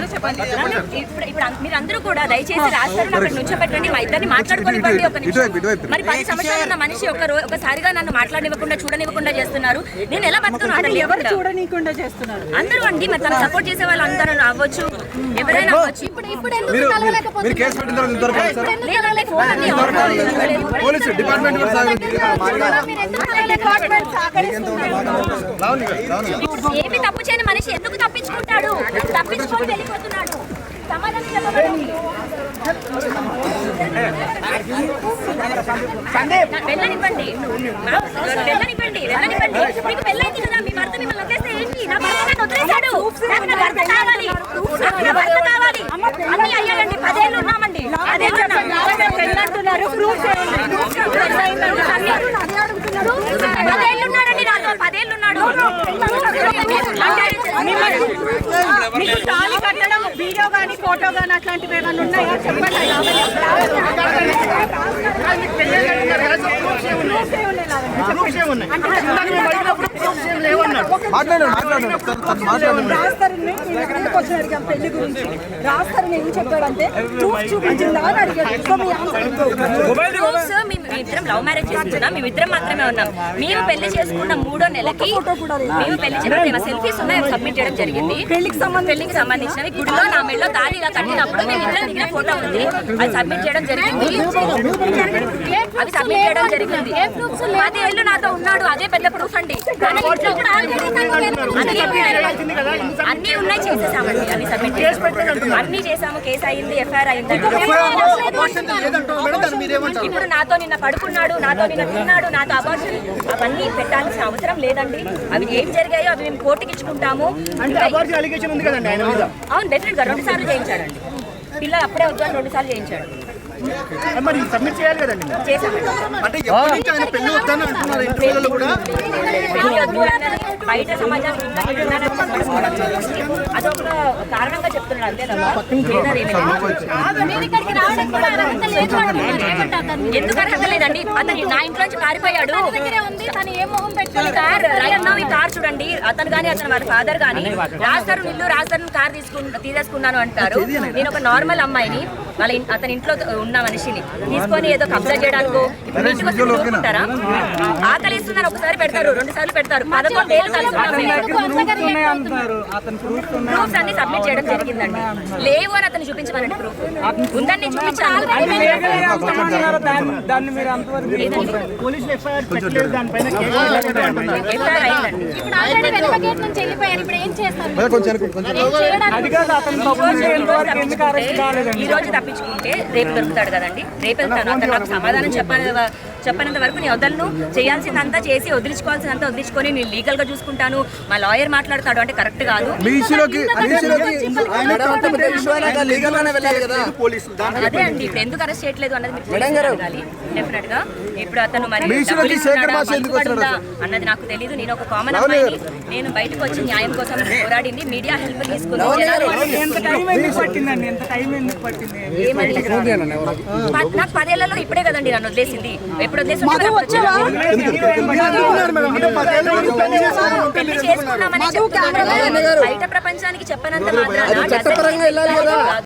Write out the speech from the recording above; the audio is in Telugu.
ఇప్పుడు మీరందరూ కూడా దయచేసి రాస్తారు అక్కడ నుంచోబెట్టండి, మా ఇద్దరిని మాట్లాడుకోనివ్వండి ఒక నిమిషం. మరి 10 సంవత్సరాలు ఉన్న మనిషి ఒకసారిగా నన్ను మాట్లాడనివ్వకుండా చూడనివ్వకుండా చేస్తున్నారు. నేను ఎలా బతుకున్నాను? ఎవరు చూడనీయకుండా చేస్తున్నారు? అందరూ అండి, మరి తను సపోర్ట్ చేసే వాళ్ళు అందరూ అవ్వచ్చు, ఎవరైనా అవ్వచ్చు. ఏమి తప్పు చేయని మనిషి ఎందుకు తప్పించుకుంటాడు? తప్పించుకొని వెళ్ళిపోతున్నాడు. సమాధానం చెప్పండి. వెళ్ళనివ్వండి, వెళ్ళనివ్వండి, వెళ్ళనివ్వండి. మీకు పెళ్ళైంది కదా, మీ భర్త మిమ్మల్ని వదిలేస్తే ఏంటి? నా భర్త నన్ను వదిలేశాడు, నాకు నా భర్త కావాలి, నాకు నా భర్త కావాలి. అన్ని అయ్యాయండి, 10 ఏళ్ళు ఉన్నామండి. 10 ఏళ్ళు ఉన్నాడండి నాతో, 10 ఏళ్ళు ఉన్నాడు. మీకు తాళి కట్టడం వీడియో గానీ ఫోటో గానీ అట్లాంటివి ఏమైనా ఉన్నాయా చెప్పండి. పెళ్లి గురించి రాస్తారని ఏం చెప్పాడంటే ప్రూఫ్ చూపించిందా అని అడిగాడు. మేమిద్దరం లవ్ మ్యారేజ్ చేసుకున్నాం, మేమిద్దరం మాత్రమే ఉన్నాం. మేము పెళ్లి చేసుకున్న 3వ నెలకి మేము పెళ్లి చేసుకున్న సెల్ఫీస్ ఉన్నాయి, సబ్మిట్ చేయడం జరిగింది. పెళ్లికి సంబంధించినవి గుడిలో నా మెడలో తాళి ఇలా కట్టినప్పుడు మేమిద్దరం దిగిన ఫోటో ఉంది, అది సబ్మిట్ చేయడం జరిగింది. అది సబ్మిట్ చేయడం జరిగింది. 10 ఏళ్ళు నాతో ఉన్నాడు, అదే పెద్ద ప్రూఫ్ అండి. అన్ని ఉన్నాయి, చేసేసామండి, అన్ని సబ్మిట్ చేసాము, అన్ని చేసాము. కేసు అయింది, ఎఫ్ఐఆర్ అయింది. ఇప్పుడు నాతో నిన్న పడుకున్నాడు, నాతో నిన్న తిన్నాడు, నాతో అబార్షన్, అవన్నీ పెట్టాల్సిన అవసరం లేదండి. అవి ఏం జరిగాయో అవి మేము కోర్టుకి ఇచ్చుకుంటాము. అవును, డెఫినెట్ గా 2 సార్లు చేయించాడండి. పిల్లలు అప్పుడే వద్దు అని 2 సార్లు చేయించాడు. సబ్మిట్ చేయాలి కదండి. బయట సమాజం అదొక కారణంగా చెప్తున్నాడు, అంతే తప్ప ఎందుకు అర్హత లేదండి. అతను నా ఇంట్లో నుంచి పారిపోయాడు. ఈ కార్ చూడండి, అతను కానీ అతను వాళ్ళ ఫాదర్ కానీ రాస్తారు నిల్లు రాస్తారు కార్ తీసేసుకున్నాను అంటారు. నేను ఒక నార్మల్ అమ్మాయిని అతని ఇంట్లో ఉన్న మనిషిని తీసుకొని ఏదో కబ్జా చేయడానికో ఇప్పుడు ఇంటికి వచ్చి చూసుకుంటారా? ఆకలిస్తున్నారు, ఒకసారి పెడతారు, 2 సార్లు పెడతారు. 11 ఏళ్ళు కలిసి ప్రూఫ్స్ అన్ని సబ్మిట్ చేయడం జరిగిందండి. లేవు అని అతను చూపించమనండి, ప్రూఫ్ ఉందని చూపించాను. ఈ రోజు తప్పించుకుంటే రేపు దొరుకుతాడు కదండి. రేపు వెళ్తాను, అతను నాకు సమాధానం చెప్పనంత వరకు నేను వదలను. చేయాల్సిందంతా చేసి వదిలించుకోవాల్సిందంతా వదిలించుకొని నేను లీగల్ గా చూసుకుంటాను. మా లాయర్ మాట్లాడతాడు అంటే కరెక్ట్ కాదు. అదే అండి, ఇప్పుడు ఎందుకు అరెస్ట్ చేయట్లేదు అన్నది డెఫినెట్ గా. ఇప్పుడు అతను మరి అన్నది నాకు తెలీదు. నేను ఒక కామన్ అమ్మాయిని, నేను బయటకు వచ్చి న్యాయం కోసం పోరాడింది, మీడియా హెల్ప్ తీసుకుంది. నాకు 10 ఏళ్లలో ఇప్పుడే కదండి నన్ను వదిలేసింది. ఎప్పుడు వదిలేసి పెళ్లి చేసుకున్నామని చెప్తున్నాను. బయట ప్రపంచానికి చెప్పనంత మాత్రాన